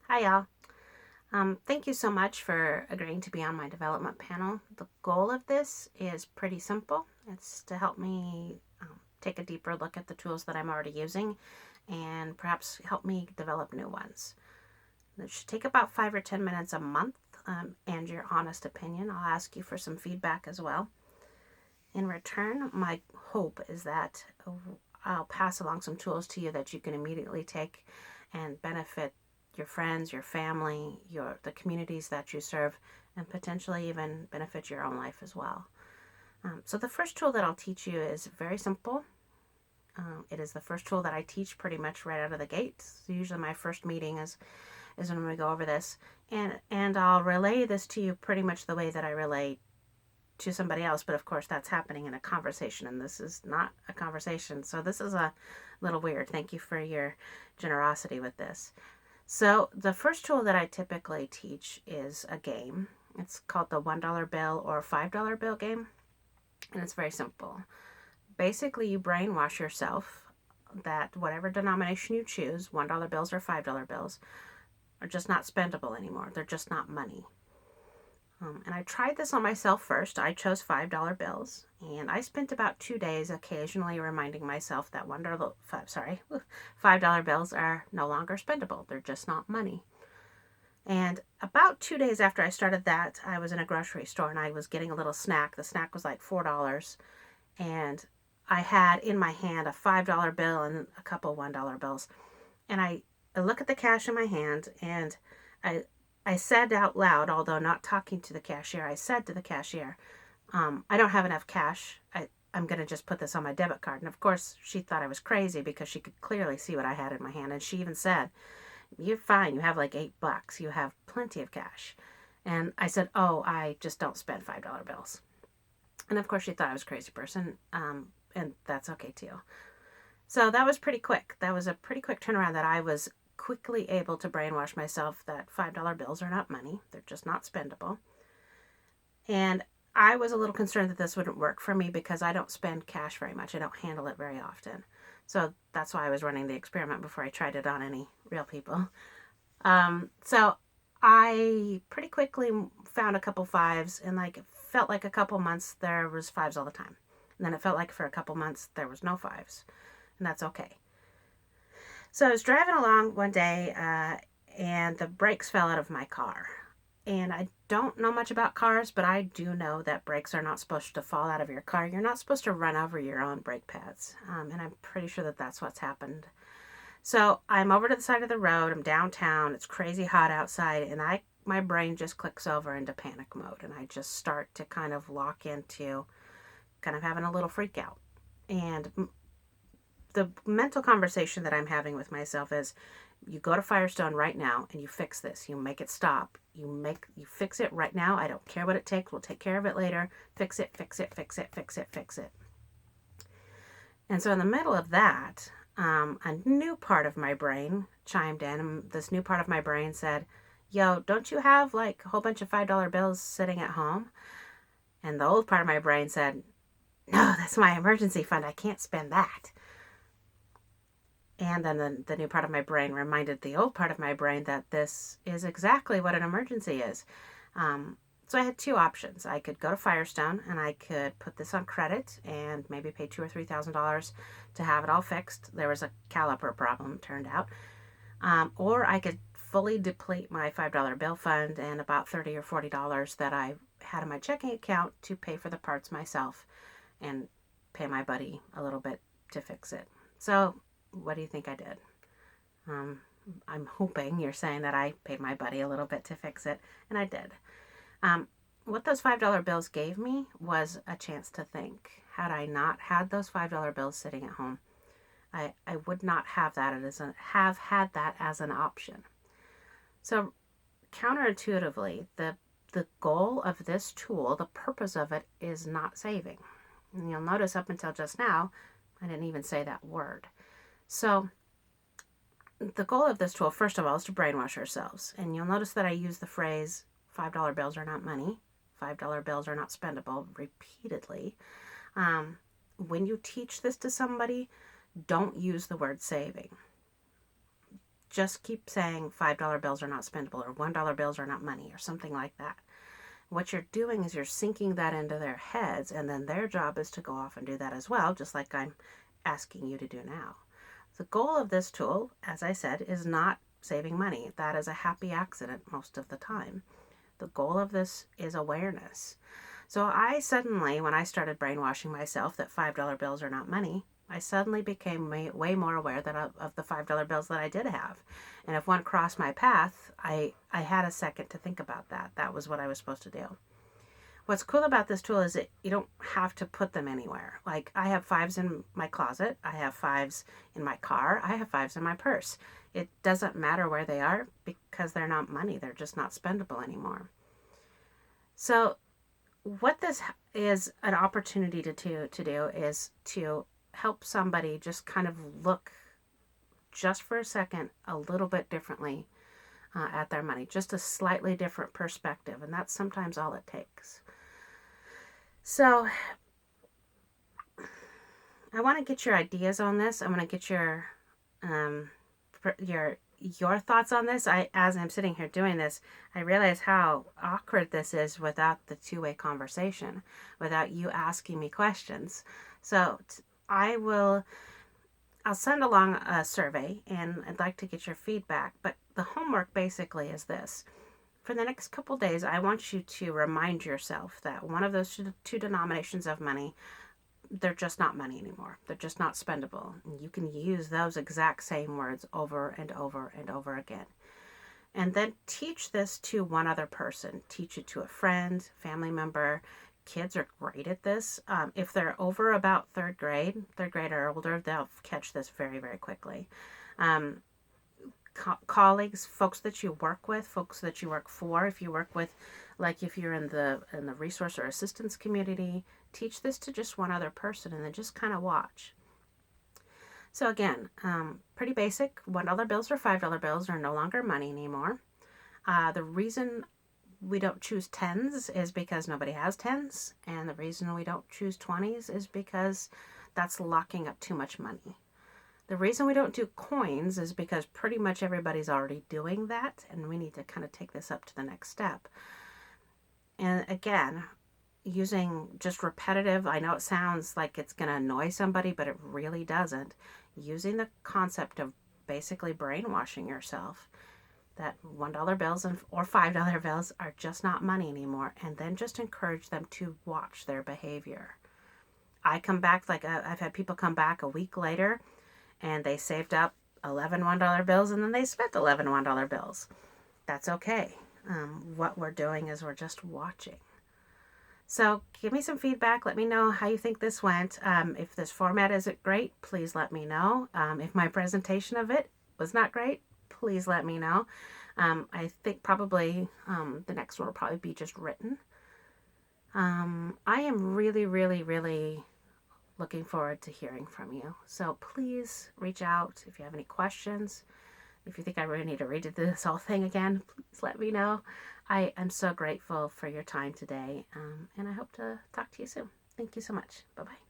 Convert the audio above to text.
Hi, y'all. Thank you so much for agreeing to be on my development panel. The goal of this is pretty simple. It's to help me take a deeper look at the tools that I'm already using and perhaps help me develop new ones. It should take about 5 or 10 minutes a month, and your honest opinion. I'll ask you for some feedback as well. In return, my hope is that I'll pass along some tools to you that you can immediately take and benefit your friends, your family, the communities that you serve, and potentially even benefit your own life as well. So the first tool that I'll teach you is very simple. It is the first tool that I teach pretty much right out of the gate. So usually my first meeting is when we go over this, and I'll relay this to you pretty much the way that I relate to somebody else, but of course that's happening in a conversation, and this is not a conversation, so this is a little weird. Thank you for your generosity with this. So the first tool that I typically teach is a game. It's called the $1 bill or $5 bill game, and it's very simple. Basically, you brainwash yourself that whatever denomination you choose, $1 bills or $5 bills, are just not spendable anymore. They're just not money. And I tried this on myself first. I chose $5 bills, and I spent about 2 days occasionally reminding myself that $5 bills are no longer spendable. They're just not money. And about 2 days after I started that, I was in a grocery store and I was getting a little snack. The snack was like $4, and I had in my hand a $5 bill and a couple $1 bills. And I look at the cash in my hand, and I I said out loud, although not talking to the cashier, I said to the cashier, I don't have enough cash. I'm going to just put this on my debit card. And of course, she thought I was crazy because she could clearly see what I had in my hand. And she even said, "You're fine. You have like $8. You have plenty of cash." And I said, "Oh, I just don't spend $5 bills." And of course, she thought I was a crazy person. And that's okay too. So that was pretty quick. That was a pretty quick turnaround that I was quickly able to brainwash myself that $5 bills are not money. They're just not spendable. And I was a little concerned that this wouldn't work for me because I don't spend cash very much. I don't handle it very often. So that's why I was running the experiment before I tried it on any real people. So I pretty quickly found a couple fives, and like it felt like a couple months there was fives all the time. And then it felt like for a couple months there was no fives. And that's okay. So I was driving along one day, and the brakes fell out of my car. And I don't know much about cars, but I do know that brakes are not supposed to fall out of your car. You're not supposed to run over your own brake pads. And I'm pretty sure that that's what's happened. So I'm over to the side of the road. I'm downtown. It's crazy hot outside, and my brain just clicks over into panic mode, and I just start to kind of lock into kind of having a little freak out. And the mental conversation that I'm having with myself is, you go to Firestone right now and you fix this. You make it stop. You fix it right now. I don't care what it takes. We'll take care of it later. Fix it, fix it, fix it, fix it, fix it. And so in the middle of that, a new part of my brain chimed in, and this new part of my brain said, "Yo, don't you have like a whole bunch of $5 bills sitting at home?" And the old part of my brain said, "No, that's my emergency fund. I can't spend that." And then the new part of my brain reminded the old part of my brain that this is exactly what an emergency is. So I had two options. I could go to Firestone and I could put this on credit and maybe pay $2,000 or $3,000 to have it all fixed. There was a caliper problem, turned out. Or I could fully deplete my $5 bill fund and about $30 or $40 that I had in my checking account to pay for the parts myself and pay my buddy a little bit to fix it. So what do you think I did? Um, I'm hoping you're saying that I paid my buddy a little bit to fix it, and I did. Um, what those $5 bills gave me was a chance to think. Had I not had those $5 bills sitting at home, I would not have have had that as an option. So counterintuitively, the goal of this tool, the purpose of it, is not saving. And you'll notice up until just now, I didn't even say that word. So the goal of this tool, first of all, is to brainwash ourselves. And you'll notice that I use the phrase $5 bills are not money, $5 bills are not spendable repeatedly. When you teach this to somebody, don't use the word saving. just keep saying $5 bills are not spendable, or $1 bills are not money, or something like that. What you're doing is you're sinking that into their heads, and then their job is to go off and do that as well, just like I'm asking you to do now. The goal of this tool, as I said, is not saving money. That is a happy accident most of the time. The goal of this is awareness. So I suddenly, when I started brainwashing myself that $5 bills are not money, I suddenly became way more aware that of the $5 bills that I did have. And if one crossed my path, I had a second to think about that. That was what I was supposed to do. What's cool about this tool is that you don't have to put them anywhere. Like, I have fives in my closet, I have fives in my car, I have fives in my purse. It doesn't matter where they are because they're not money. They're just not spendable anymore. So what this is an opportunity to do is to help somebody just kind of look just for a second a little bit differently at their money, just a slightly different perspective, and that's sometimes all it takes. So I want to get your ideas on this. I want to get your thoughts on this. As I'm sitting here doing this, I realize how awkward this is without the two-way conversation, without you asking me questions. So I'll send along a survey, and I'd like to get your feedback. But the homework basically is this. For the next couple days, I want you to remind yourself that one of those two denominations of money, they're just not money anymore. They're just not spendable. And you can use those exact same words over and over and over again. And then teach this to one other person. Teach it to a friend, family member. Kids are great at this. If they're over about third grade or older, they'll catch this very, very quickly. Colleagues, folks that you work with, folks that you work for, if you work with, like if you're in the resource or assistance community, teach this to just one other person and then just kind of watch. So again, pretty basic. $1 bills or $5 bills are no longer money anymore. The reason we don't choose tens is because nobody has tens, and the reason we don't choose 20s is because that's locking up too much money. The reason we don't do coins is because pretty much everybody's already doing that, and we need to kind of take this up to the next step. And again, using just repetitive, I know it sounds like it's going to annoy somebody, but it really doesn't. Using the concept of basically brainwashing yourself that $1 bills or $5 bills are just not money anymore, and then just encourage them to watch their behavior. I come back, I've had people come back a week later, and they saved up 11 $1 bills, and then they spent 11 $1 bills. That's okay. What we're doing is we're just watching. So give me some feedback. Let me know how you think this went. If this format isn't great, please let me know. If my presentation of it was not great, please let me know. I think probably the next one will probably be just written. I am really, really, really looking forward to hearing from you. So please reach out if you have any questions. If you think I really need to redo this whole thing again, please let me know. I am so grateful for your time today, and I hope to talk to you soon. Thank you so much. Bye-bye.